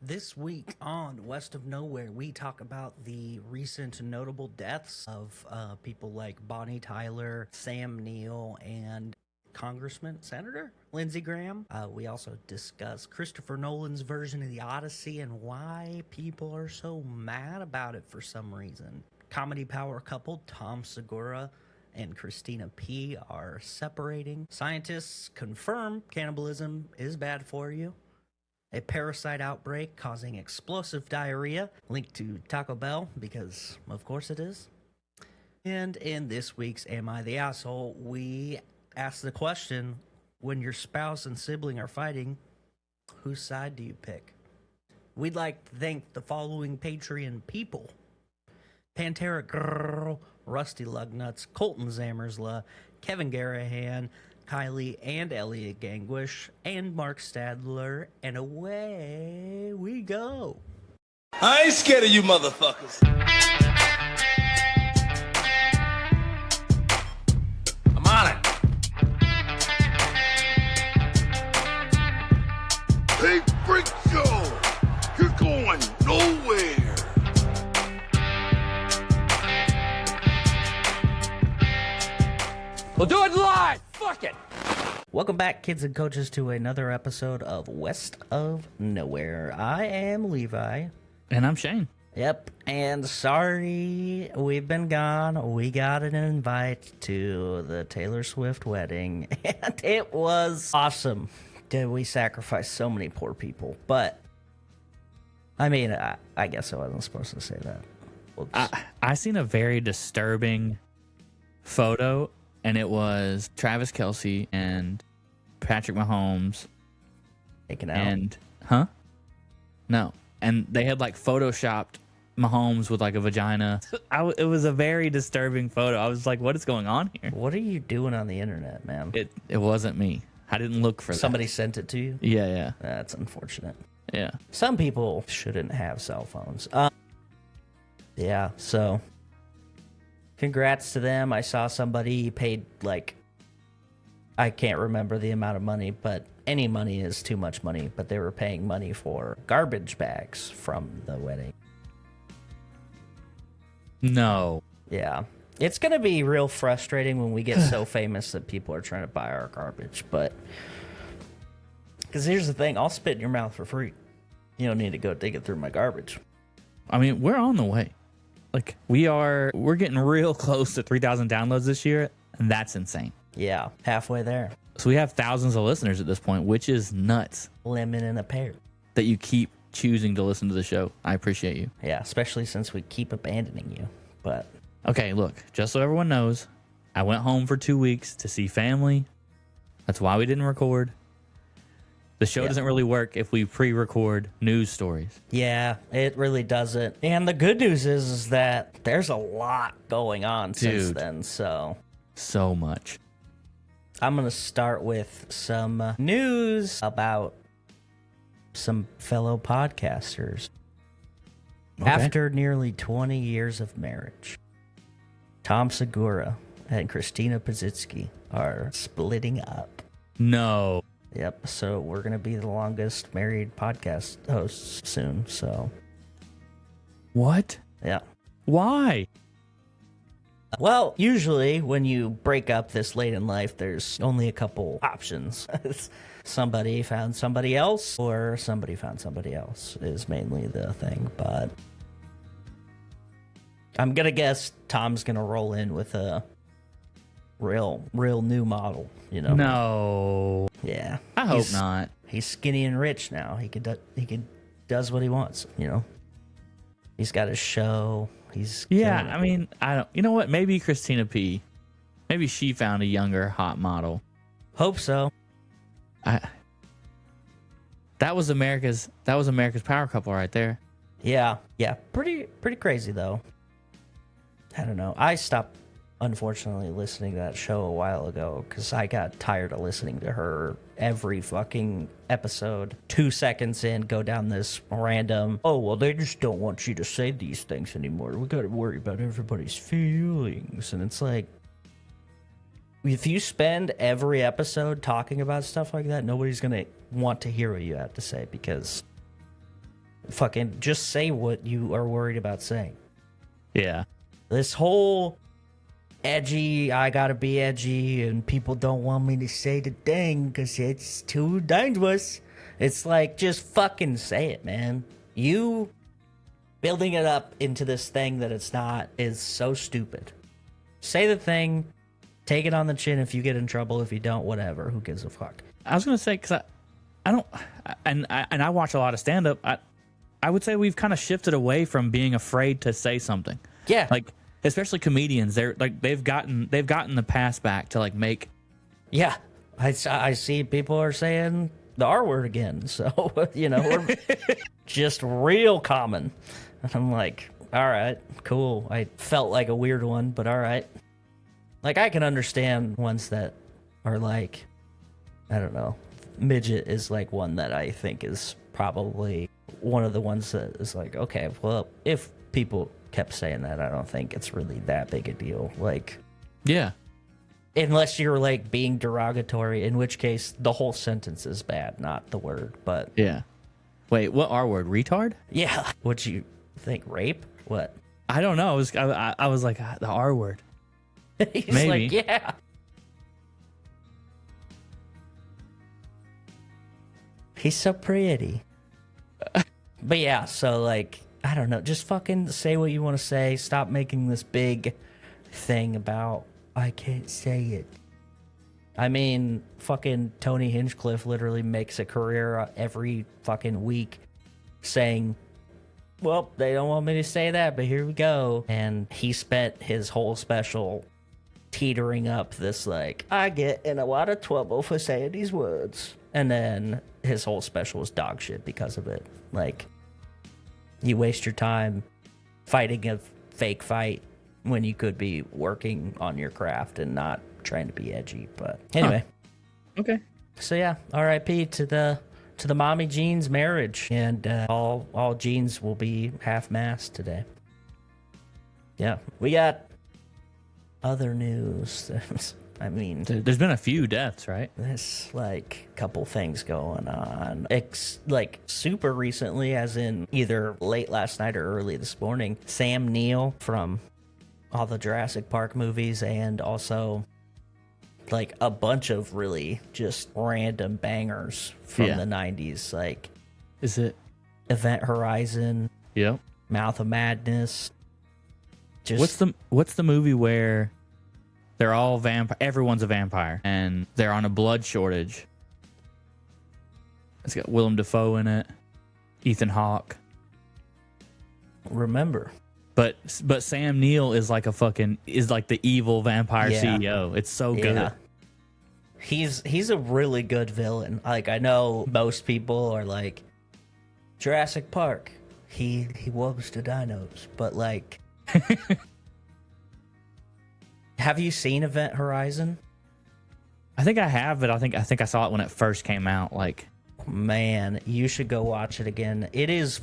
This week on West of Knowhere, we talk about the recent notable deaths of people like Bonnie Tyler, Sam Neill, and Senator Lindsey Graham. We also discuss Christopher Nolan's version of the Odyssey and why people are so mad about it for some reason. Comedy power couple Tom Segura and Christina P. are separating. Scientists confirm cannibalism is bad for you. A parasite outbreak causing explosive diarrhea, linked to Taco Bell, because of course it is. And in this week's Am I the Asshole, we ask the question, when your spouse and sibling are fighting, whose side do you pick? We'd like to thank the following Patreon people: Pantera Girl, Rusty Lugnuts, Colton Zammersla, Kevin Garahan, Kylie and Elliot Gangwish, and Mark Stadler, and away we go. I ain't scared of you motherfuckers. I'm on it. Hey, freak show! You're going nowhere! We'll do it live! Fuck it! Welcome back, kids and coaches, to another episode of West of Knowhere. I am Levi. And I'm Shane. Yep, and sorry we've been gone. We got an invite to the Taylor Swift wedding, and it was awesome. Did we sacrifice so many poor people? But, I mean, I guess I wasn't supposed to say that. I seen a very disturbing photo, and it was Travis Kelce and Patrick Mahomes. Taken out. And, No. And they had, like, photoshopped Mahomes with, like, a vagina. It was a very disturbing photo. I was like, what is going on here? What are you doing on the internet, man? It wasn't me. I didn't look for that. Somebody sent it to you? Yeah. That's unfortunate. Yeah. Some people shouldn't have cell phones. Yeah, so congrats to them. I saw somebody paid, like, I can't remember the amount of money, but any money is too much money. But they were paying money for garbage bags from the wedding. No. Yeah. It's going to be real frustrating when we get so famous that people are trying to buy our garbage. But, because here's the thing, I'll spit in your mouth for free. You don't need to go dig it through my garbage. I mean, we're on the way. Like, we're getting real close to 3,000 downloads this year, and that's insane. Yeah, halfway there. So we have thousands of listeners at this point, which is nuts. Lemon and a pear. That you keep choosing to listen to the show. I appreciate you. Yeah, especially since we keep abandoning you. But okay, look, just so everyone knows, I went home for 2 weeks to see family. That's why we didn't record. The show doesn't really work if we pre-record news stories. Yeah, it really doesn't. And the good news is that there's a lot going on since then, so much. I'm going to start with some news about some fellow podcasters. Okay. After nearly 20 years of marriage, Tom Segura and Christina Pazitsky are splitting up. No. Yep, so we're going to be the longest married podcast hosts soon, so. What? Yeah. Why? Well, usually when you break up this late in life, there's only a couple options. Somebody found somebody else, or somebody found somebody else is mainly the thing, but I'm going to guess Tom's going to roll in with a real new model, you know? No. Yeah. I hope not. He's skinny and rich now. He does what he wants, you know? He's got his show. I mean, I don't. You know what? Maybe Christina P. Maybe she found a younger hot model. Hope so. That was America's power couple right there. Yeah. Pretty crazy though. I don't know. I stopped, unfortunately, listening to that show a while ago because I got tired of listening to her every fucking episode. 2 seconds in, go down this random, oh, well, they just don't want you to say these things anymore. We got to worry about everybody's feelings. And it's like, if you spend every episode talking about stuff like that, nobody's going to want to hear what you have to say because fucking just say what you are worried about saying. Yeah. This whole edgy, I gotta be edgy, and people don't want me to say the thing because it's too dangerous. It's like, just fucking say it, man. You building it up into this thing that it's not is so stupid. Say the thing, take it on the chin if you get in trouble. If you don't, whatever. Who gives a fuck? I was gonna say, because I don't, and I watch a lot of stand up. I would say we've kind of shifted away from being afraid to say something. Yeah, Like, especially comedians, they've gotten the pass back to like make. yeah. I see people are saying the R word again. So, we're just real common. And I'm like, all right, cool. I felt like a weird one, but all right. Like, I can understand ones that are like, I don't know. Midget is like one that I think is probably one of the ones that is like, okay, well, if people kept saying that, I don't think it's really that big a deal. Like, Yeah. unless you're like being derogatory, in which case the whole sentence is bad, not the word. But Yeah. Wait, what R word? Retard? yeah, what you think? Rape? What? I don't know. I was like, the R word. He's Maybe. like, yeah. He's so pretty. But yeah, so like, I don't know. Just fucking say what you want to say. Stop making this big thing about, I can't say it. I mean, fucking Tony Hinchcliffe literally makes a career every fucking week saying, well, they don't want me to say that, but here we go. And he spent his whole special teetering up this, like, I get in a lot of trouble for saying these words. And then his whole special was dog shit because of it. Like, you waste your time fighting a fake fight when you could be working on your craft and not trying to be edgy. But anyway. Okay. So yeah, R.I.P. to the mommy Jean's marriage, and all Jeans will be half-mast today. Yeah, we got other news. I mean, There's been a few deaths, right? there's like a couple things going on. Like super recently, as in either late last night or early this morning, Sam Neill from all the Jurassic Park movies, and also like a bunch of really just random bangers from Yeah. the 90s, like Is it? Event Horizon, Yep. Mouth of Madness. Just What's the movie where they're all everyone's a vampire and they're on a blood shortage? It's got Willem Dafoe in it, Ethan Hawke. remember. But Sam Neill is like the evil vampire Yeah. CEO. It's so good. Yeah. He's a really good villain. Like, I know most people are like, Jurassic Park, he loves the dinos, but like, have you seen Event Horizon? I think I have, but I think I saw it when it first came out. Like, Man, you should go watch it again. It is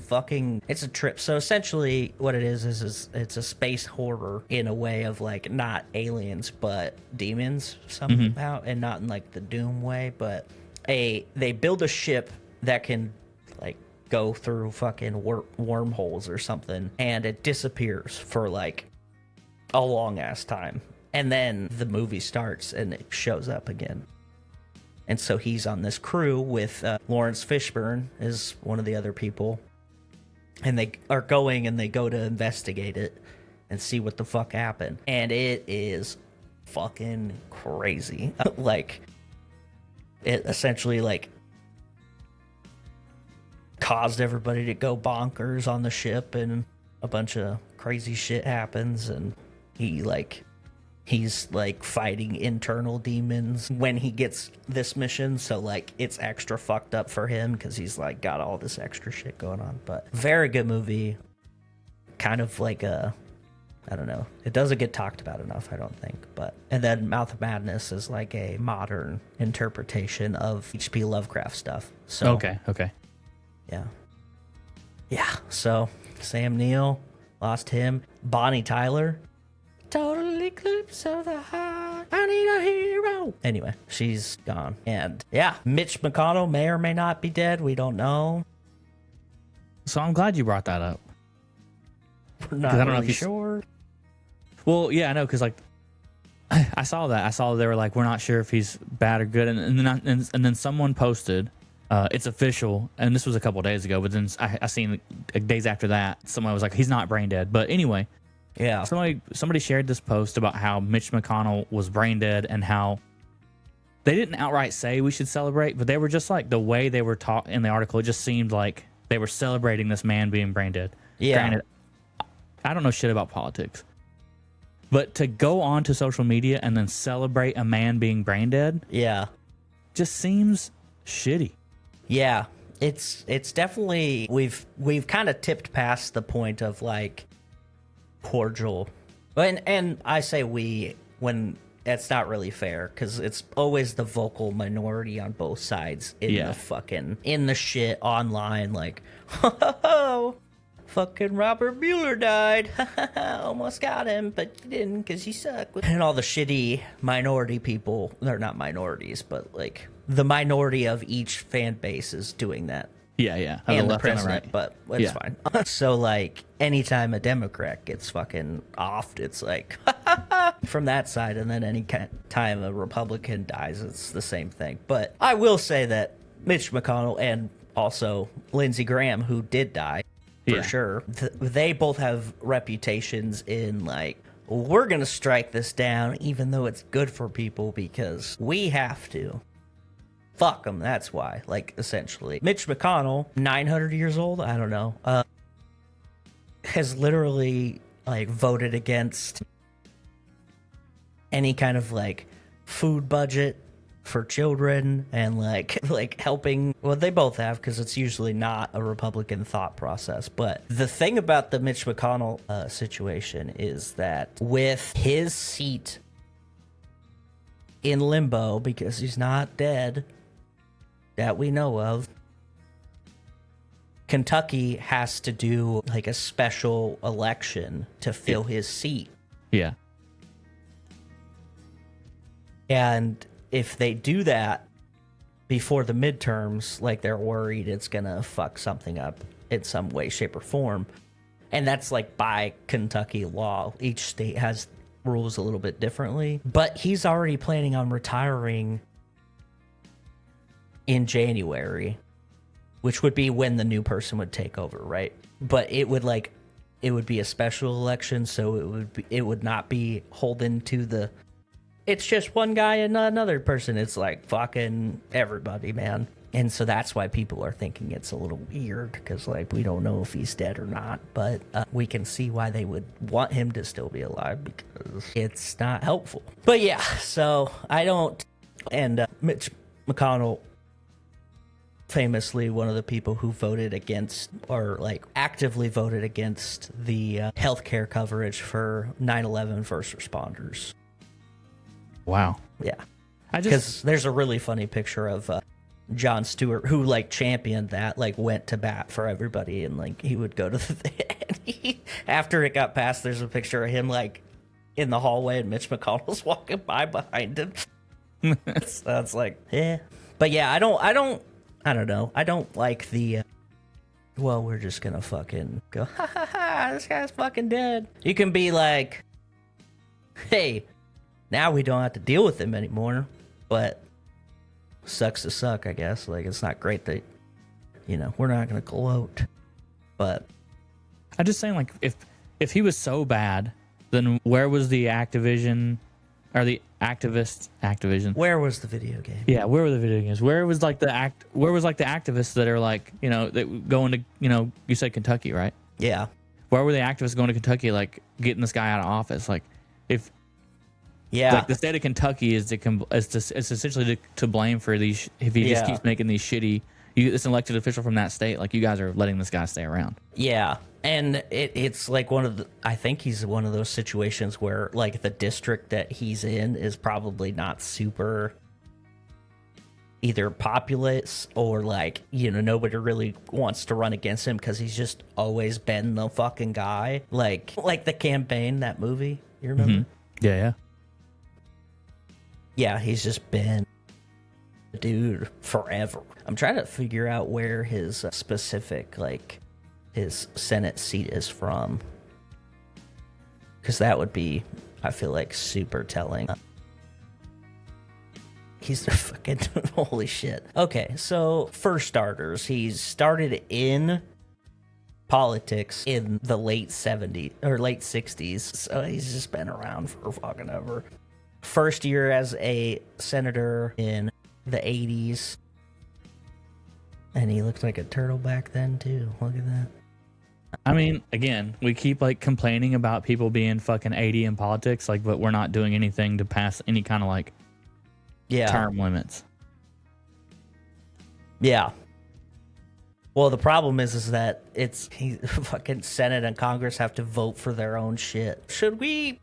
it's a trip. So essentially what it is it's a space horror in a way of like not aliens but demons somehow, and not in like the Doom way, but they build a ship that can like go through fucking wormholes or something, and it disappears for like a long ass time, and then the movie starts and it shows up again. And so he's on this crew with Lawrence Fishburne is one of the other people. And they are going and they go to investigate it and see what the fuck happened. And it is fucking crazy. Like, it essentially like caused everybody to go bonkers on the ship, and a bunch of crazy shit happens, and he's like fighting internal demons when he gets this mission, so like it's extra fucked up for him because he's like got all this extra shit going on. But very good movie. Kind of like I don't know, it doesn't get talked about enough, I don't think. But and then Mouth of Madness is like a modern interpretation of H.P. Lovecraft stuff. So okay. yeah, so Sam Neill, lost him. Bonnie Tyler, total eclipse of the heart, I need a hero. Anyway, she's gone. And yeah, Mitch McConnell may or may not be dead. We don't know. So I'm glad you brought that up. We're not I don't know really if you sure. Well, yeah, I know, because like I saw that. I saw they were like, we're not sure if he's bad or good, and then someone posted, it's official, and this was a couple days ago. But then I seen days after that, someone was like, he's not brain dead. But anyway, Yeah. somebody shared this post about how Mitch McConnell was brain dead and how they didn't outright say we should celebrate, but they were just like the way they were taught in the article. It just seemed like they were celebrating this man being brain dead. Yeah. Granted, I don't know shit about politics. But to go on to social media and then celebrate a man being brain dead Yeah. just seems shitty. Yeah. It's definitely we've kind of tipped past the point of like cordial. And I say we when it's not really fair, because it's always the vocal minority on both sides in the shit online, like, oh, fucking Robert Mueller died. Almost got him, but you didn't because you suck. And all the shitty minority people, they're not minorities, but like the minority of each fan base is doing that. Yeah. And the left president, right. but it's fine. So like anytime a Democrat gets fucking offed, it's like from that side, and then any time a Republican dies, it's the same thing. But I will say that Mitch McConnell and also Lindsey Graham, who did die, for sure, they both have reputations in like, we're gonna strike this down even though it's good for people because we have to. Fuck them, that's why. Like, essentially. Mitch McConnell, 900 years old, I don't know, has literally, like, voted against any kind of, like, food budget for children and, like helping. Well, they both have, because it's usually not a Republican thought process. But the thing about the Mitch McConnell situation is that with his seat in limbo, because he's not dead, that we know of, Kentucky has to do like a special election to fill his seat. Yeah. And if they do that before the midterms, like they're worried it's gonna fuck something up in some way, shape, or form. And that's like by Kentucky law. Each state has rules a little bit differently. But he's already planning on retiring in January, which would be when the new person would take over, right? But it would be a special election, so it would not be holden to the, it's just one guy and not another person. It's like fucking everybody, man. And so that's why people are thinking it's a little weird, because like we don't know if he's dead or not, but we can see why they would want him to still be alive, because it's not helpful. But yeah, so I don't. And Mitch McConnell, famously one of the people who voted against, or like actively voted against, the healthcare coverage for 9/11 first responders. Wow. Yeah. Because there's a really funny picture of Jon Stewart, who like championed that, like went to bat for everybody, and like he would go to the after it got passed, there's a picture of him like in the hallway and Mitch McConnell's walking by behind him. So it's like, yeah. But yeah, I don't know. I don't like the, well, we're just gonna fucking go, ha ha ha, this guy's fucking dead. You can be like, hey, now we don't have to deal with him anymore, but sucks to suck, I guess. Like, it's not great that, you know, we're not gonna gloat, but. I'm just saying, like, if he was so bad, then where was the Activision, or the Activision? Where was the video game? Yeah, where were the video games? Where was like the activists that are like, you know, that going to, you know, you said Kentucky, right? Yeah. Where were the activists going to Kentucky, like getting this guy out of office? Like, if like the state of Kentucky is essentially to blame for these, if he just keeps making these shitty, this elected official from that state, like you guys are letting this guy stay around. Yeah. And it's like I think he's one of those situations where like the district that he's in is probably not super either populous, or like, you know, nobody really wants to run against him because he's just always been the fucking guy. Like the campaign, that movie, you remember? Mm-hmm. Yeah. Yeah, he's just been the dude forever. I'm trying to figure out where his specific like his Senate seat is from. Because that would be, I feel like, super telling. He's the fucking holy shit. Okay, so for starters, he's started in politics in the late 70s or late 60s. So he's just been around for fucking ever. First year as a senator in the 80s. And he looked like a turtle back then too. Look at that. I mean, again, we keep like complaining about people being fucking 80 in politics, like, but we're not doing anything to pass any kind of like term limits. Yeah. Well, the problem is that fucking Senate and Congress have to vote for their own shit. Should we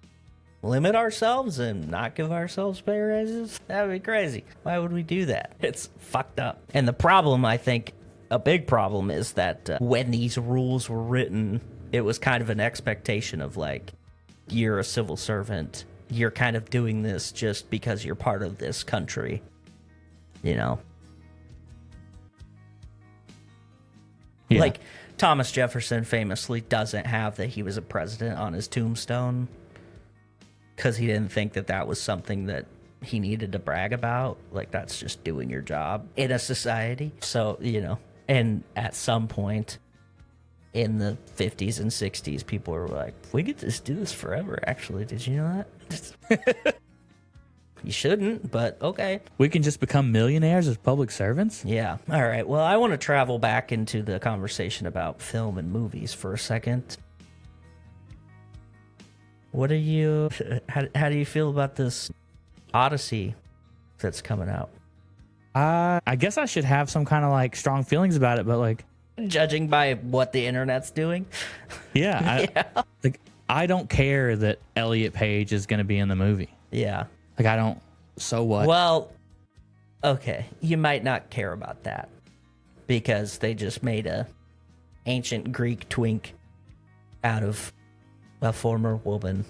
limit ourselves and not give ourselves pay raises? That would be crazy. Why would we do that? It's fucked up. And the problem, I think, a big problem is that when these rules were written, it was kind of an expectation of like, you're a civil servant. You're kind of doing this just because you're part of this country, you know? Yeah. Like, Thomas Jefferson famously doesn't have that he was a president on his tombstone because he didn't think that that was something that he needed to brag about. Like, that's just doing your job in a society. So, you know, and at some point in the 50s and 60s, people were like, we could just do this forever, actually. Did you know that? You shouldn't, but okay. We can just become millionaires as public servants? Yeah. All right. Well, I want to travel back into the conversation about film and movies for a second. What are you... How do you feel about this Odyssey that's coming out? I guess I should have some kind of like strong feelings about it, but like... Judging by what the internet's doing? Yeah. Like, I don't care that Elliot Page is going to be in the movie. Yeah. Like, I don't... So what? Well, okay. You might not care about that because they just made a ancient Greek twink out of a former woman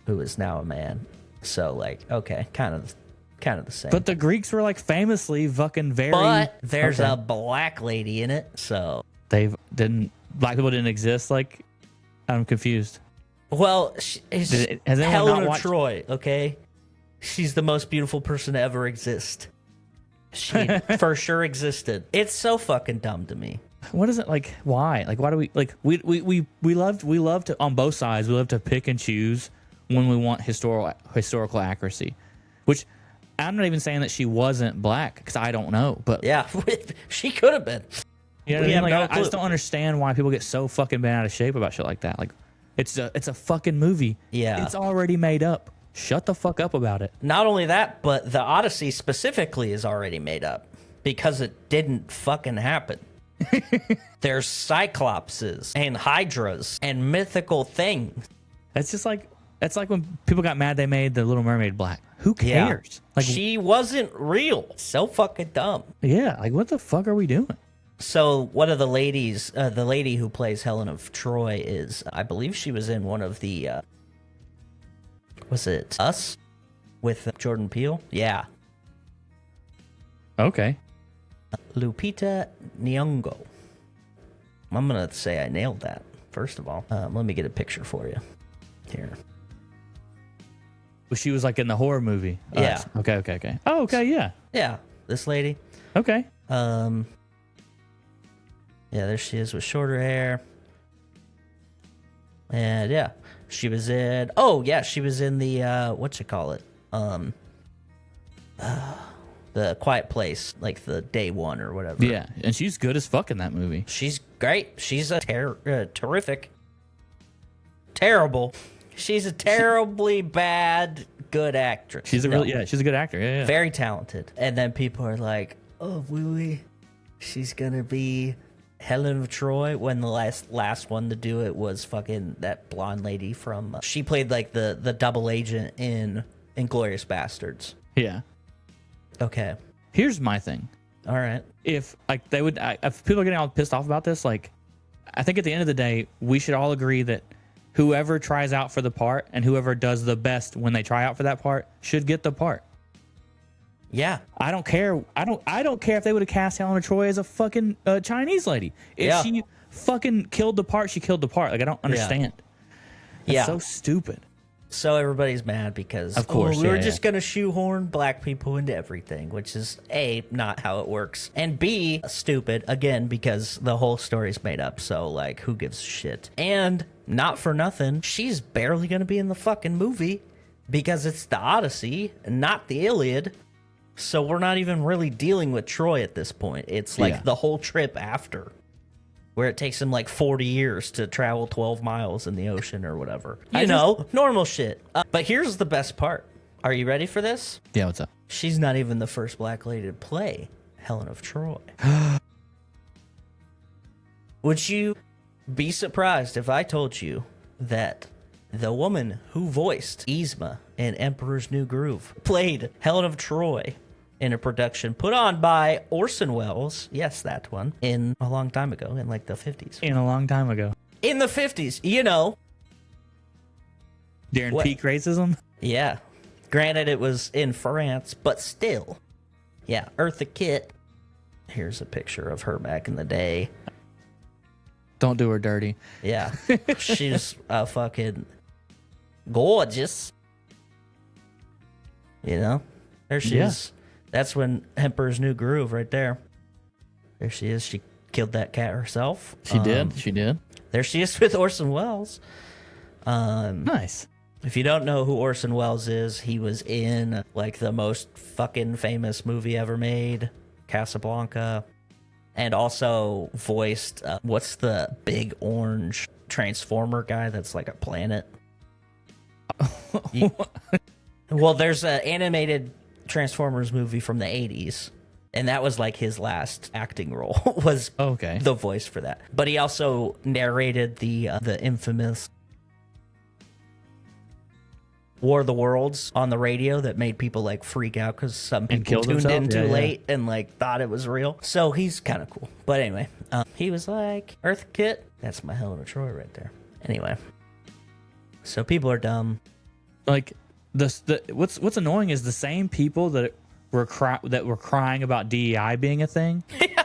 who is now a man. So, like, okay, kind of the same. But the Greeks were like famously fucking very... But there's a black lady in it, so... Black people didn't exist? Like, I'm confused. Well, has anyone Helen not of watched... Troy, okay? She's the most beautiful person to ever exist. She for sure existed. It's so fucking dumb to me. What is it like? Why? Like, why do we like? We love to on both sides. We love to pick and choose when we want historical accuracy. Which I'm not even saying that she wasn't black because I don't know. But yeah, she could have been. You know what I mean? Like, I just don't understand why people get so fucking bent out of shape about shit like that. Like, it's a fucking movie. Yeah, it's already made up. Shut the fuck up about it. Not only that, but the Odyssey specifically is already made up because it didn't fucking happen. There's cyclopses and hydras and mythical things. It's just like, it's like when people got mad they made the Little Mermaid black. Who cares? Yeah. Like, she wasn't real. So fucking dumb. Yeah, like what the fuck are we doing? So one of the ladies, the lady who plays Helen of Troy is, I believe she was in one of the, was it Us with Jordan Peele? Yeah. Okay. Lupita Nyong'o. I'm going to say I nailed that, first of all. Let me get a picture for you. Here. Well, she was like in the horror movie. Yeah. Okay. Oh, okay, yeah. Yeah, this lady. Okay. Yeah, there she is with shorter hair. And yeah, she was in... Oh, yeah, she was in the... whatchamacallit? The Quiet Place, like the day one or whatever. Yeah, and she's good as fuck in that movie. She's great. She's a terrific... Terrible. She's a terribly bad, good actress. She's she's a good actor. Yeah. Very talented. And then people are like, oh, really? She's gonna be Helen of Troy, when the last one to do it was fucking that blonde lady from... she played like the double agent in Inglourious Bastards. Yeah. Okay. Here's my thing. All right. If like if people are getting all pissed off about this, like, I think at the end of the day, we should all agree that whoever tries out for the part and whoever does the best when they try out for that part should get the part. Yeah. I don't care. I don't care if they would have cast Helen of Troy as a fucking Chinese lady. If she fucking killed the part she killed the part. Like, I don't understand. It's Yeah. so stupid. So everybody's mad because, Of course, we were yeah, just going to shoehorn black people into everything, which is A, not how it works, and B, stupid, again, because the whole story's made up. So, like, who gives a shit? And not for nothing, she's barely going to be in the fucking movie because it's the Odyssey, not the Iliad. So we're not even really dealing with Troy at this point. It's like the whole trip after, where it takes him like 40 years to travel 12 miles in the ocean or whatever. Normal shit. But here's the best part. Are you ready for this? Yeah, what's up? She's not even the first black lady to play Helen of Troy. Would you be surprised if I told you that the woman who voiced Yzma in Emperor's New Groove played Helen of Troy in a production put on by Orson Welles, yes, that one, in a long time ago, in like the 50s. In a long time ago. In the 50s, you know. During What? peak racism? Yeah. Granted, it was in France, but still. Yeah, Eartha Kitt. Here's a picture of her back in the day. Don't do her dirty. Yeah. She's fucking gorgeous. You know? There she is. That's when Emperor's New Groove right there. There she is. She killed that cat herself. She did. She did. There she is with Orson Welles. Nice. If you don't know who Orson Welles is, he was in like the most fucking famous movie ever made, Casablanca, and also voiced what's the big orange transformer guy that's like a planet? Well, there's an animated Transformers movie from the 80s, and that was like his last acting role was the voice for that. But he also narrated the infamous War of the Worlds on the radio that made people like freak out because some people tuned in too late and like thought it was real. So he's kind of cool. But anyway, he was like, Eartha Kitt, that's my Helen of Troy right there. Anyway, so people are dumb. Like what's annoying is the same people that were crying about DEI being a thing. Yeah.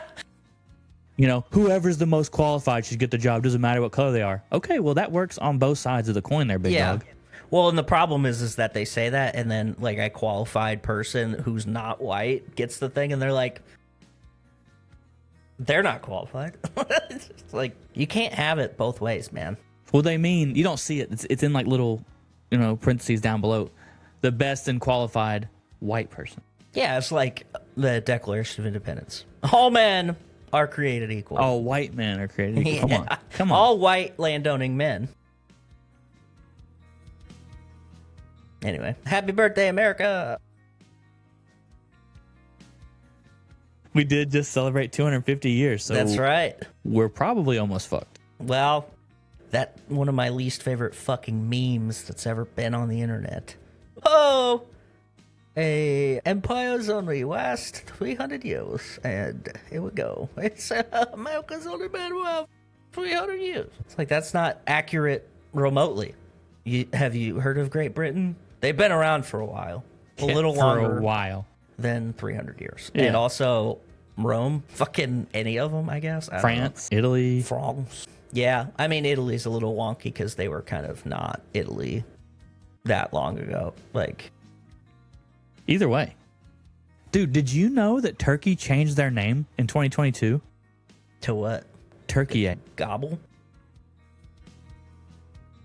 You know, whoever's the most qualified should get the job. Doesn't matter what color they are. Okay, well that works on both sides of the coin there, big dog. Well, and the problem is that they say that, and then like a qualified person who's not white gets the thing, and they're like, they're not qualified. It's like you can't have it both ways, man. Well, they mean you don't see it. It's in like little, parentheses down below. The best and qualified white person. Yeah, it's like the Declaration of Independence. All men are created equal. All white men are created equal. Yeah. Come on. All white landowning men. Anyway, happy birthday, America. We did just celebrate 250 years, so that's right. We're probably almost fucked. Well, that one of my least favorite fucking memes that's ever been on the internet. Oh, empire's only last 300 years, and here we go. It's America's only been 300 years. It's like that's not accurate remotely. Have you heard of Great Britain? They've been around for a while, a little longer than 300 years, and also Rome, fucking any of them, I guess. France, Italy, France. Yeah, I mean Italy's a little wonky because they were kind of not Italy that long ago. Like, either way, dude, did you know that Turkey changed their name in 2022? To what? Turkey. Gobble?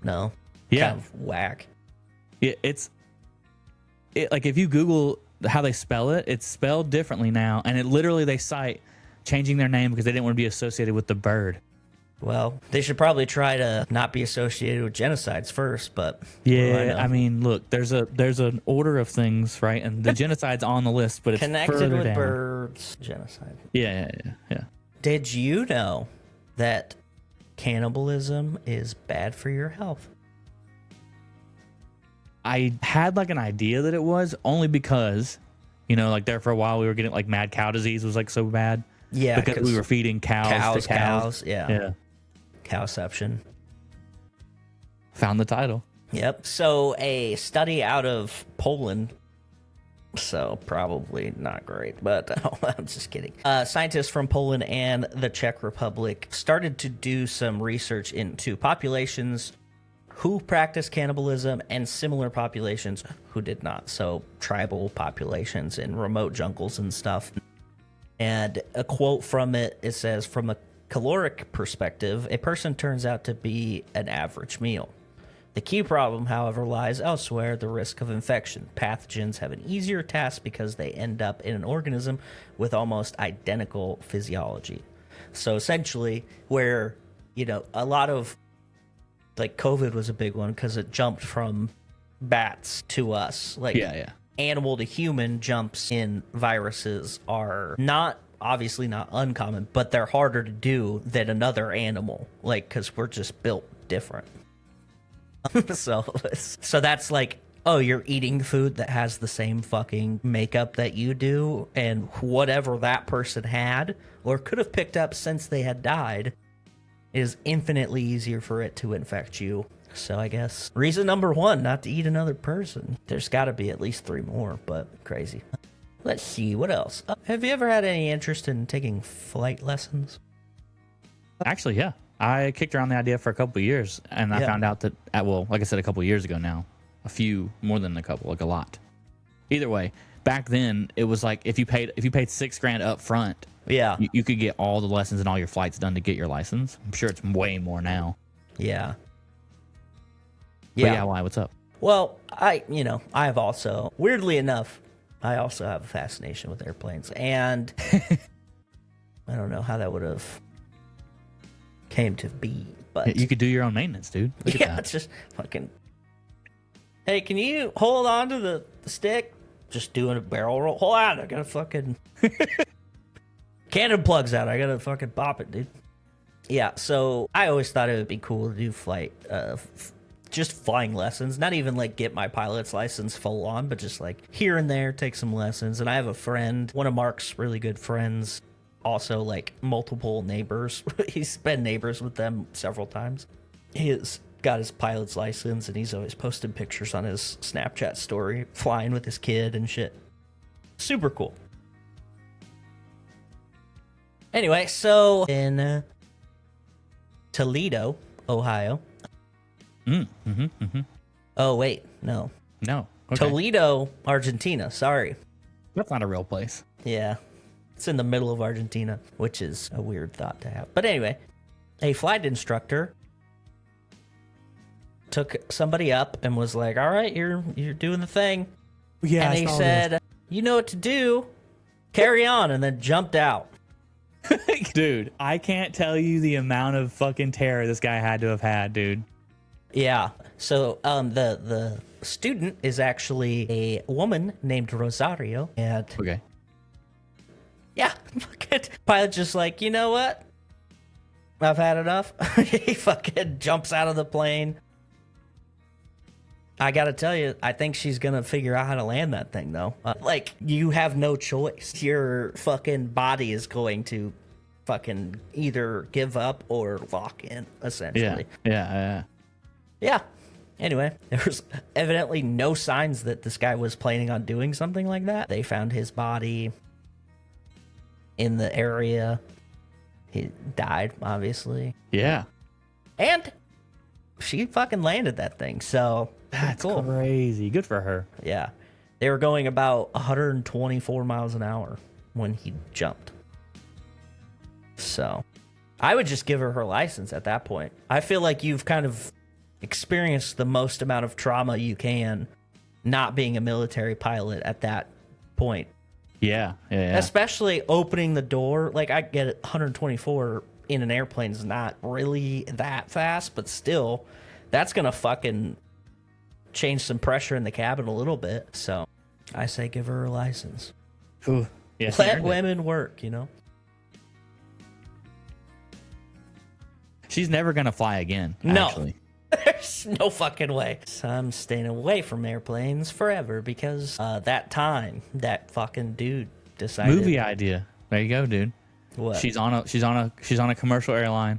No. Yeah. Kind of whack. Yeah, like if you Google how they spell it, it's spelled differently now, and they cite changing their name because they didn't want to be associated with the bird. Well, they should probably try to not be associated with genocides first, but yeah, I mean, look, there's an order of things, right? And the genocide's on the list, but it's connected further with down. Birds, genocide. Yeah. Did you know that cannibalism is bad for your health? I had like an idea that it was only because, like there for a while we were getting like mad cow disease was like so bad. Yeah, because we were feeding cows to cows. Yeah. Cowception. Found the title. Yep. So a study out of Poland So probably not great, but I'm just kidding. Scientists from Poland and the Czech Republic started to do some research into populations who practice cannibalism and similar populations who did not. So tribal populations in remote jungles and stuff. And a quote from it says, from a caloric perspective, a person turns out to be an average meal. The key problem, however, lies elsewhere, the risk of infection. Pathogens have an easier task because they end up in an organism with almost identical physiology. So essentially, where, a lot of, like, COVID was a big one because it jumped from bats to us. Like, animal to human jumps in viruses are obviously not uncommon, but they're harder to do than another animal, like, because we're just built different. So that's like, oh, you're eating food that has the same fucking makeup that you do, and whatever that person had or could have picked up since they had died is infinitely easier for it to infect you. So I guess reason number one, not to eat another person. There's got to be at least 3 more, but crazy. Let's see, what else? Have you ever had any interest in taking flight lessons? Actually, yeah. I kicked around the idea for a couple of years, and I found out that, like I said, a couple of years ago now, a few more than a couple, like a lot. Either way, back then it was like if you paid $6,000 up front, you could get all the lessons and all your flights done to get your license. I'm sure it's way more now. Yeah. But yeah, why? What's up? Well, I have also, weirdly enough, I also have a fascination with airplanes, and I don't know how that would have came to be, but you could do your own maintenance, dude. Look at that. It's just fucking, hey, can you hold on to the stick? Just doing a barrel roll. Hold on, I gotta fucking cannon plugs out. I gotta fucking pop it, dude. Yeah, so I always thought it would be cool to do just flying lessons, not even like get my pilot's license full on, but just like here and there take some lessons. And I have a friend, one of Mark's really good friends, also like multiple neighbors. He's been neighbors with them several times. He's got his pilot's license, and he's always posted pictures on his Snapchat story flying with his kid and shit. Super cool. Anyway, so in Toledo, Ohio. Oh wait, no. Okay. Toledo, Argentina. Sorry, that's not a real place. Yeah. It's in the middle of Argentina, which is a weird thought to have. But anyway, a flight instructor took somebody up and was like, all right, you're doing the thing. Yeah, and he said, you know what to do. Carry on, and then jumped out. Dude, I can't tell you the amount of fucking terror this guy had to have had, dude. Yeah. So the student is actually a woman named Rosario. And okay. Yeah, pilot just like, you know what? I've had enough. He fucking jumps out of the plane. I gotta tell you, I think she's gonna figure out how to land that thing, though. Like, you have no choice. Your fucking body is going to fucking either give up or lock in, essentially. Yeah. Anyway, there was evidently no signs that this guy was planning on doing something like that. They found his body in the area. He died, obviously. Yeah. And she fucking landed that thing, so that's cool. Crazy. Good for her. Yeah. They were going about 124 miles an hour when he jumped. So I would just give her license at that point. I feel like you've kind of experienced the most amount of trauma you can not being a military pilot at that point. Yeah. Especially opening the door. Like, I get it, 124 in an airplane is not really that fast, but still, that's going to fucking change some pressure in the cabin a little bit. So I say give her a license. Ooh, yeah, let women work, you know? She's never going to fly again, no. Actually. There's no fucking way. So I'm staying away from airplanes forever because that time that fucking dude decided. Movie idea. There you go, dude. What? She's on a commercial airline,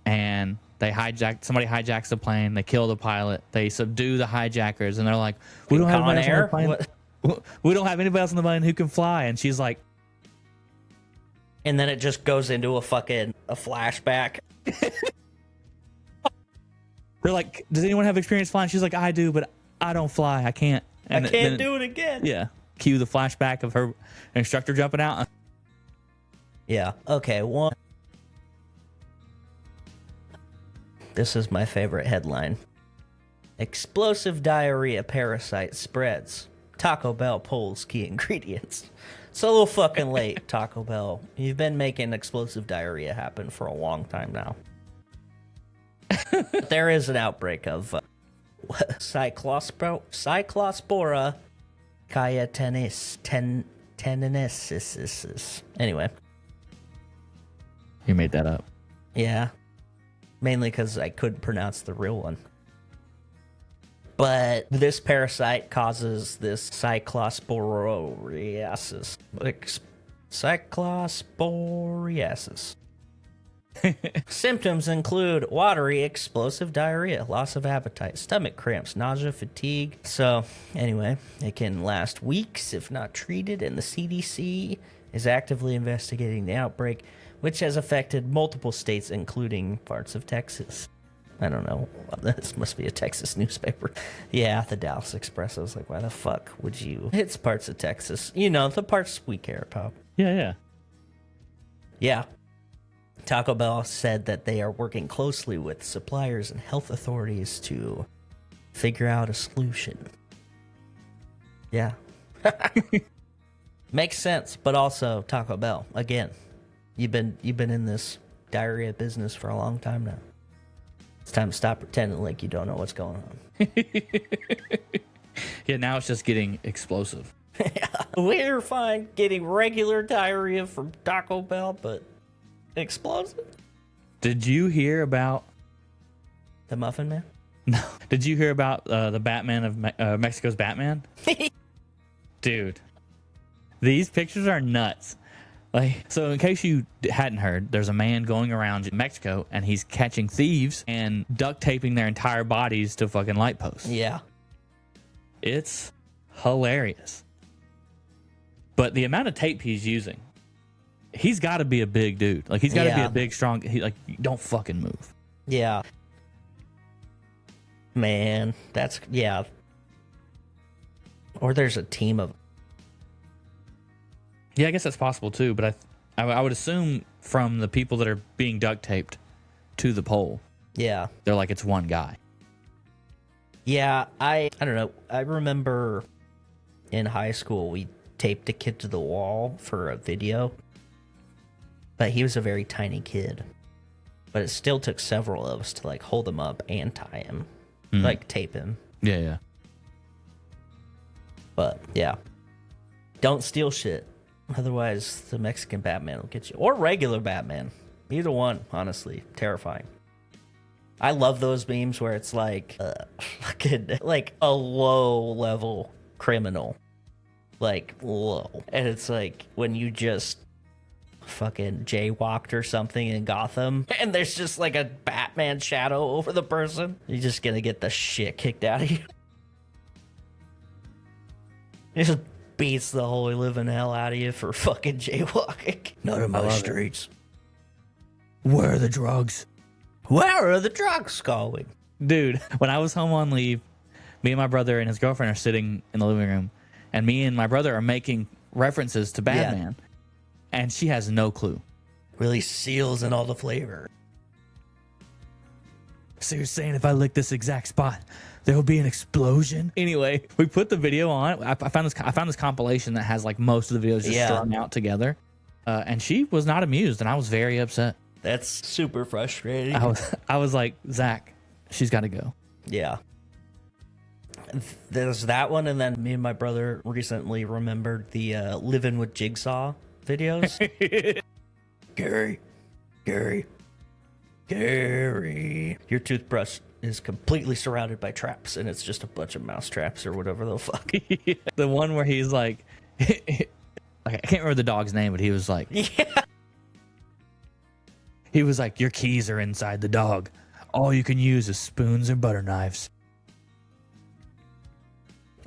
and somebody hijacks the plane. They kill the pilot. They subdue the hijackers, and they're like, "We don't have enough airplane." we don't have anybody else on the plane who can fly. And she's like, And then it just goes into a flashback. they're like, does anyone have experience flying? She's like, I do, but I don't fly. I can't. And I can't do it again. Yeah. Cue the flashback of her instructor jumping out. Yeah. Okay. One. This is my favorite headline. Explosive diarrhea parasite spreads. Taco Bell pulls key ingredients. It's a little fucking late, Taco Bell. You've been making explosive diarrhea happen for a long time now. There is an outbreak of Cyclospora tenensis. Anyway. You made that up. Yeah. Mainly because I couldn't pronounce the real one. But this parasite causes this cyclosporiasis. Cyclosporiasis. Symptoms include watery, explosive diarrhea, loss of appetite, stomach cramps, nausea, fatigue. So, anyway, it can last weeks if not treated, and the CDC is actively investigating the outbreak, which has affected multiple states, including parts of Texas. I don't know. This must be a Texas newspaper. Yeah, the Dallas Express. I was like, why the fuck would you? It's parts of Texas. You know, the parts we care about. Yeah. Yeah. Taco Bell said that they are working closely with suppliers and health authorities to figure out a solution. Yeah. Makes sense, but also Taco Bell. Again, you've been in this diarrhea business for a long time now. It's time to stop pretending like you don't know what's going on. Yeah, now it's just getting explosive. We're fine getting regular diarrhea from Taco Bell, but explosive? Did you hear about The Muffin Man? No. Did you hear about the Batman of Mexico's Batman? Dude, these pictures are nuts. Like, so in case you hadn't heard, there's a man going around Mexico and he's catching thieves and duct taping their entire bodies to fucking light posts. Yeah. It's hilarious. But the amount of tape he's using, he's got to be a big dude. Like, he's got to be a big, strong, don't fucking move. Yeah. Man, that's, yeah. Or there's a team of. Yeah, I guess that's possible too, but I would assume from the people that are being duct taped to the pole, Yeah. they're like, it's one guy. Yeah, I don't know. I remember in high school we taped a kid to the wall for a video, but he was a very tiny kid. But it still took several of us to like hold him up and tie him, like tape him. Yeah. But yeah, don't steal shit. Otherwise, the Mexican Batman will get you. Or regular Batman. Either one, honestly. Terrifying. I love those memes where it's like fucking like a low level criminal. Like low. And it's like when you just fucking jaywalked or something in Gotham and there's just like a Batman shadow over the person. You're just gonna get the shit kicked out of you. It just beats the holy living hell out of you for fucking jaywalking. None of my streets. Where are the drugs? Where are the drugs going? Dude, when I was home on leave, me and my brother and his girlfriend are sitting in the living room, and me and my brother are making references to Batman, and she has no clue. Really seals in all the flavor. So you're saying if I lick this exact spot, there will be an explosion? Anyway, we put the video on. I found this compilation that has like most of the videos just strung out together, and she was not amused, and I was very upset. That's super frustrating. I was like, Zach, she's got to go. Yeah. There's that one, and then me and my brother recently remembered the Living with Jigsaw videos. Gary. Your toothbrush is completely surrounded by traps, and it's just a bunch of mouse traps or whatever the fuck. The one where he's like, I can't remember the dog's name, but he was like, he was like, your keys are inside the dog. All you can use is spoons and butter knives.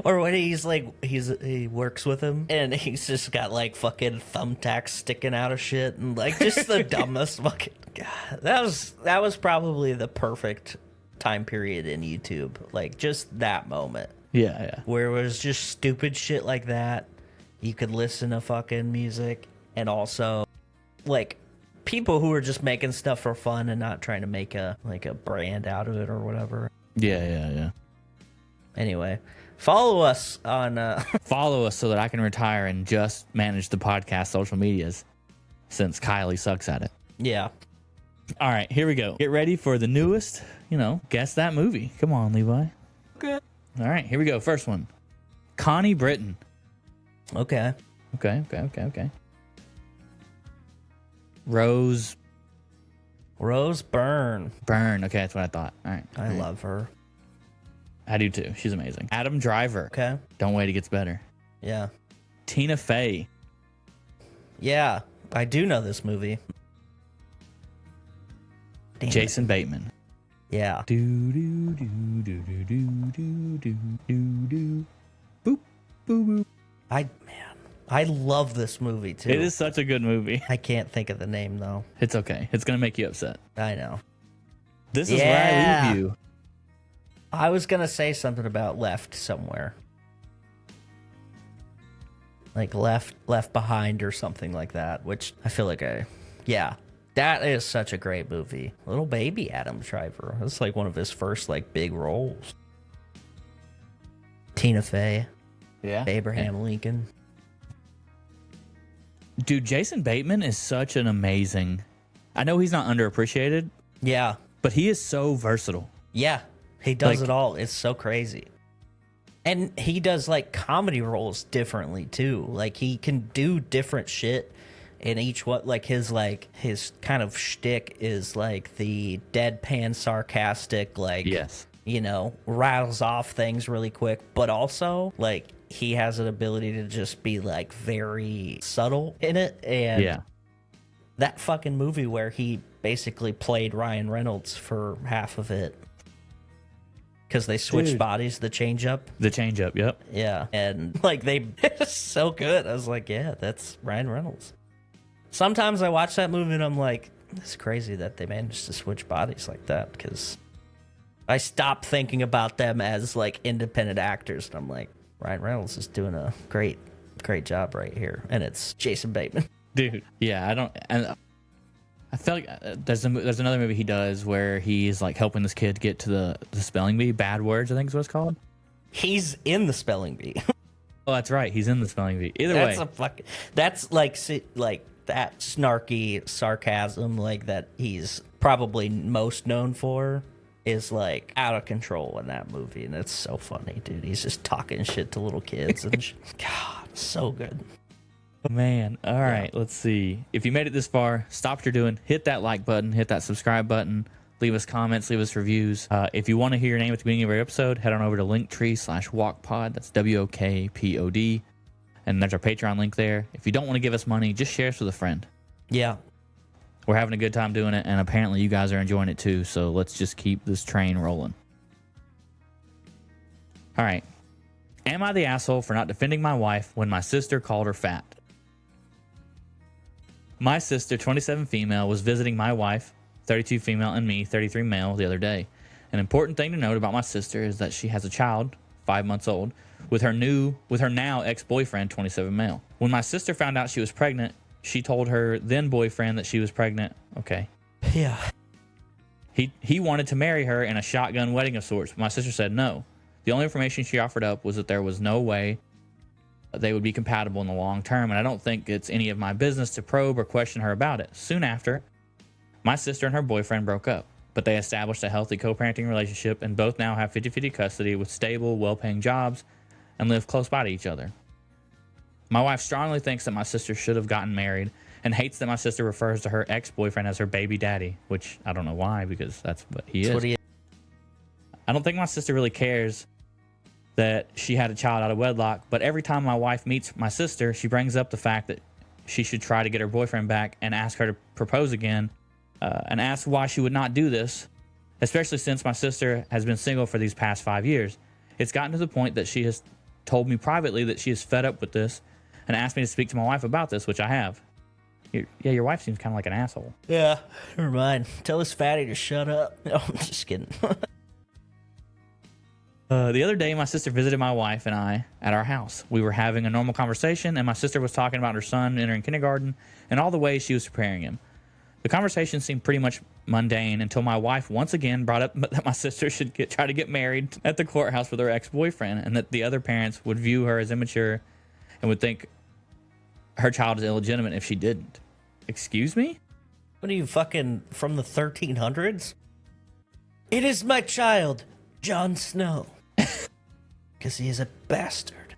Or when he works with him and he's just got like fucking thumbtacks sticking out of shit and like just the dumbest fucking. God, that was probably the perfect time period in YouTube. Like just that moment. Yeah. Where it was just stupid shit like that. You could listen to fucking music and also like people who are just making stuff for fun and not trying to make a brand out of it or whatever. Yeah. Anyway, follow us on Follow us so that I can retire and just manage the podcast social medias since Kylie sucks at it. yeah. All right, here we go. Get ready for the newest, guess that movie. Come on, Levi. Okay. All right, here we go. First one. Connie Britton. Okay. Okay. Rose Byrne. Okay, that's what I thought. All right. I love her. I do too. She's amazing. Adam Driver. Okay. Don't wait, it gets better. Yeah. Tina Fey. Yeah. I do know this movie. Damn Jason it. Bateman. Yeah. Do do do do do do do do do do. Boop boop boop. I love this movie too. It is such a good movie. I can't think of the name though. It's okay. It's gonna make you upset. I know. This is where I leave you. I was gonna say something about Left somewhere. Like left behind or something like that, which I feel like that is such a great movie. Little baby Adam Driver. That's like one of his first like big roles. Tina Fey. Yeah. Abraham Lincoln. Dude, Jason Bateman is such an amazing. I know he's not underappreciated, Yeah. but he is so versatile. Yeah. He does Like- it all. It's so crazy. And he does like comedy roles differently too. Like he can do different shit in each one. Like his kind of shtick is like the deadpan sarcastic, like Yes. rattles off things really quick, but also like he has an ability to just be like very subtle in it. And Yeah. that fucking movie where he basically played Ryan Reynolds for half of it because they switched Dude. bodies, the change up. The change up, yep. Yeah. And like it's so good. I was like, yeah, that's Ryan Reynolds. Sometimes I watch that movie and I'm like, it's crazy that they managed to switch bodies like that because I stopped thinking about them as like independent actors. And I'm like, Ryan Reynolds is doing a great job right here. And it's Jason Bateman. Dude. Yeah, I feel like there's another movie he does where he's like helping this kid get to the spelling bee. Bad Words, I think is what it's called. He's in the spelling bee. Oh, that's right. He's in the spelling bee. Either That's way. That's like that snarky sarcasm like that he's probably most known for is like out of control in that movie, and it's so funny, dude. He's just talking shit to little kids and God, so good. Man, all right, let's see. If you made it this far, stop what you're doing, hit that like button, hit that subscribe button, leave us comments, leave us reviews. If you want to hear your name at the beginning of every episode, head on over to Linktree/wokpod. That's WOKPOD. And there's our Patreon link there. If you don't want to give us money, just share us with a friend. Yeah. We're having a good time doing it, and apparently you guys are enjoying it too, so let's just keep this train rolling. All right. Am I the asshole for not defending my wife when my sister called her fat? My sister, 27 female, was visiting my wife, 32 female, and me, 33 male, the other day. An important thing to note about my sister is that she has a child, 5 months old, with her now ex-boyfriend, 27 male. When my sister found out she was pregnant, she told her then boyfriend that she was pregnant. Okay. Yeah. He wanted to marry her in a shotgun wedding of sorts. My sister said no. The only information she offered up was that there was no way they would be compatible in the long term, and I don't think it's any of my business to probe or question her about it. Soon after, my sister and her boyfriend broke up, but they established a healthy co-parenting relationship and both now have 50-50 custody with stable, well-paying jobs and live close by to each other. My wife strongly thinks that my sister should have gotten married and hates that my sister refers to her ex-boyfriend as her baby daddy, which I don't know why, because that's what he is. I don't think my sister really cares that she had a child out of wedlock, but every time my wife meets my sister, she brings up the fact that she should try to get her boyfriend back and ask her to propose again, and ask why she would not do this, especially since my sister has been single for these past 5 years. It's gotten to the point that she has told me privately that she is fed up with this and asked me to speak to my wife about this, which I have. Your wife seems kind of like an asshole. Yeah, never mind. Tell this fatty to shut up. No, I'm just kidding. The other day, my sister visited my wife and I at our house. We were having a normal conversation, and my sister was talking about her son entering kindergarten and all the ways she was preparing him. The conversation seemed pretty much mundane until my wife once again brought up that my sister should try to get married at the courthouse with her ex-boyfriend, and that the other parents would view her as immature and would think her child is illegitimate if she didn't. Excuse me? What are you, fucking from the 1300s? It is my child, Jon Snow. Because he is a bastard.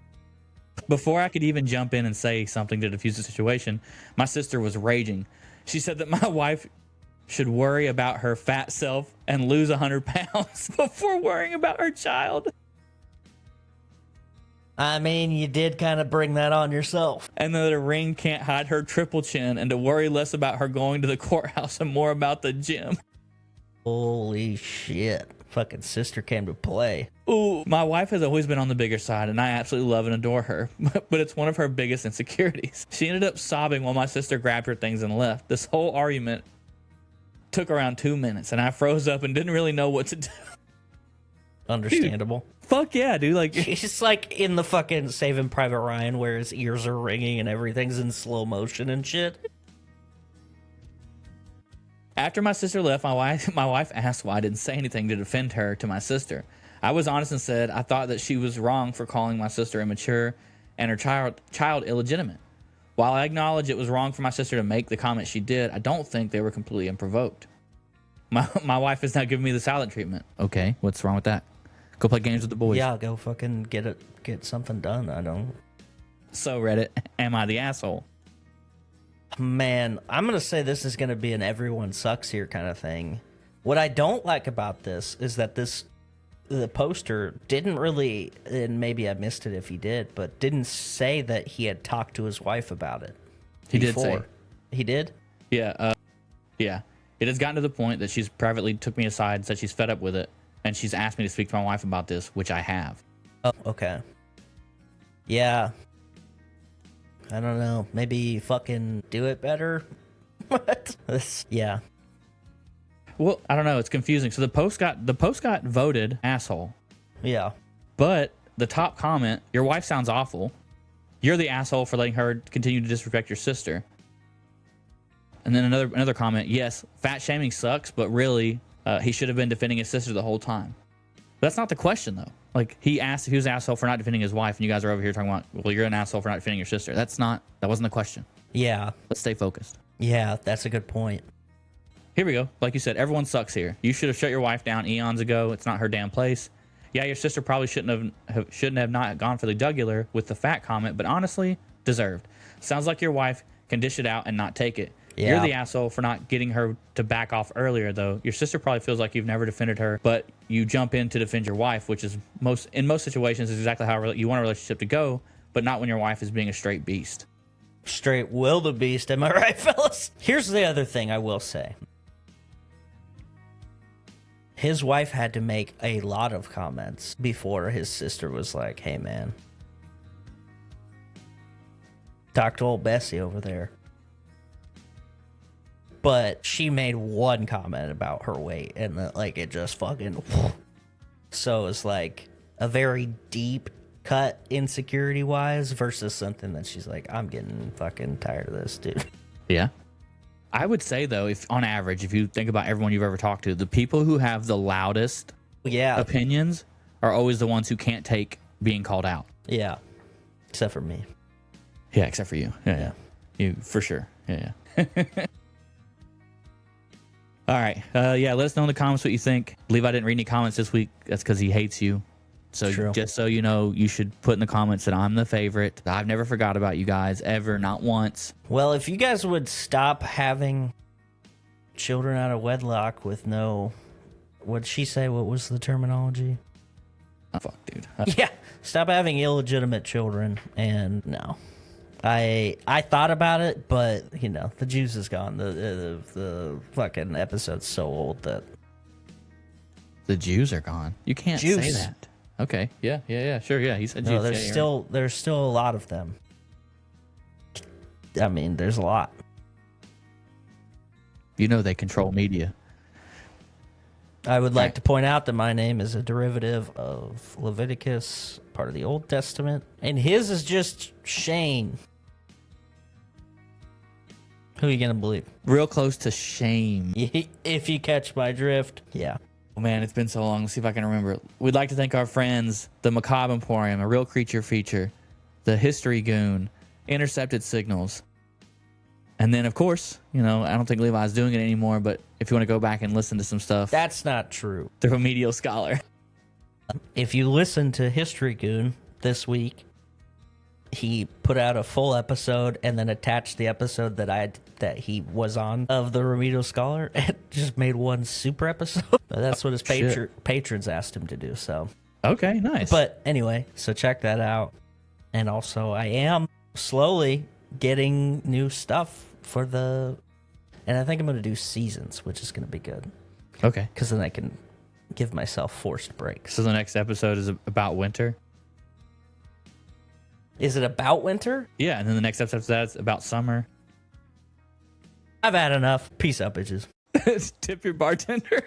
Before I could even jump in and say something to defuse the situation, my sister was raging. She said that my wife should worry about her fat self and lose 100 pounds before worrying about her child. I mean, you did kind of bring that on yourself. And that a ring can't hide her triple chin, and to worry less about her going to the courthouse and more about the gym. Holy shit. Fucking sister came to play. Ooh, my wife has always been on the bigger side, and I absolutely love and adore her, but it's one of her biggest insecurities. She ended up sobbing while my sister grabbed her things and left. This whole argument took around 2 minutes, and I froze up and didn't really know what to do. Understandable. Dude, fuck yeah, dude. Like, he's like in the fucking Saving Private Ryan where his ears are ringing and everything's in slow motion and shit. After my sister left, my wife asked why I didn't say anything to defend her to my sister. I was honest and said I thought that she was wrong for calling my sister immature and her child illegitimate. While I acknowledge it was wrong for my sister to make the comment she did, I don't think they were completely unprovoked. My wife is now giving me the silent treatment. Okay, what's wrong with that? Go play games with the boys. Yeah, go fucking get something done. I don't. So Reddit, am I the asshole? Man, I'm going to say this is going to be an everyone sucks here kind of thing. What I don't like about this is that the poster didn't really, and maybe I missed it if he did, but didn't say that he had talked to his wife about it. He did say. He did? Yeah. Yeah. It has gotten to the point that she's privately took me aside, said she's fed up with it, and she's asked me to speak to my wife about this, which I have. Oh, okay. Yeah. I don't know. Maybe fucking do it better. What? Yeah. Well, I don't know. It's confusing. So the post got voted asshole. Yeah. But the top comment, your wife sounds awful. You're the asshole for letting her continue to disrespect your sister. And then another comment, yes, fat shaming sucks, but really, he should have been defending his sister the whole time. But that's not the question, though. Like, he asked if he was an asshole for not defending his wife, and you guys are over here talking about, well, you're an asshole for not defending your sister. That wasn't the question. Yeah. Let's stay focused. Yeah, that's a good point. Here we go. Like you said, everyone sucks here. You should have shut your wife down eons ago. It's not her damn place. Yeah, your sister probably shouldn't have not gone for the jugular with the fat comment, but honestly, deserved. Sounds like your wife can dish it out and not take it. Yeah. You're the asshole for not getting her to back off earlier, though. Your sister probably feels like you've never defended her, but you jump in to defend your wife, which is in most situations is exactly how you want a relationship to go, but not when your wife is being a straight beast. Straight wildebeest, am I right, fellas? Here's the other thing I will say. His wife had to make a lot of comments before his sister was like, hey, man, talk to old Bessie over there. But she made one comment about her weight, and it just fucking... So it's like a very deep cut insecurity-wise versus something that she's like, I'm getting fucking tired of this, dude. Yeah. I would say, though, if on average, if you think about everyone you've ever talked to, the people who have the loudest opinions are always the ones who can't take being called out. Yeah. Except for me. Yeah, except for you. Yeah. You, for sure. Yeah. All right. Let us know in the comments what you think. Levi didn't read any comments this week. That's because he hates you. So True. Just so you know, you should put in the comments that I'm the favorite. I've never forgot about you guys, ever, not once. Well, if you guys would stop having children out of wedlock with no... What'd she say? What was the terminology? Oh, fuck, dude. Yeah. Stop having illegitimate children. And no. I thought about it, but, the juice is gone. The fucking episode's so old that... The Jews are gone. You can't say that. Okay. Yeah. Sure. Yeah. He said No, GCA, there's still a lot of them. I mean, there's a lot. You know they control media. I would like to point out that my name is a derivative of Leviticus, part of the Old Testament, and his is just Shane. Who are you gonna believe? Real close to shame. If you catch my drift, yeah. Oh man, it's been so long. Let's see if I can remember. We'd like to thank our friends, the Macabre Emporium, a Real Creature Feature, the History Goon, Intercepted Signals. And then, of course, I don't think Levi's doing it anymore, but if you want to go back and the some stuff. That's not true. The Remedial Scholar. If you listen to History Goon this week, he put out a full episode and then attached the episode that he was on of the Remedial Scholar and just made one super episode. That's what his patrons asked him to do, so. Okay, nice. But anyway, so check that out. And also, I am slowly getting new stuff and I think I'm going to do seasons, which is going to be good. Okay. Because then I can give myself forced breaks. So the next episode is about winter? Is it about winter? Yeah, and then the next episode after that's about summer. I've had enough. Peace out, bitches. Tip your bartender.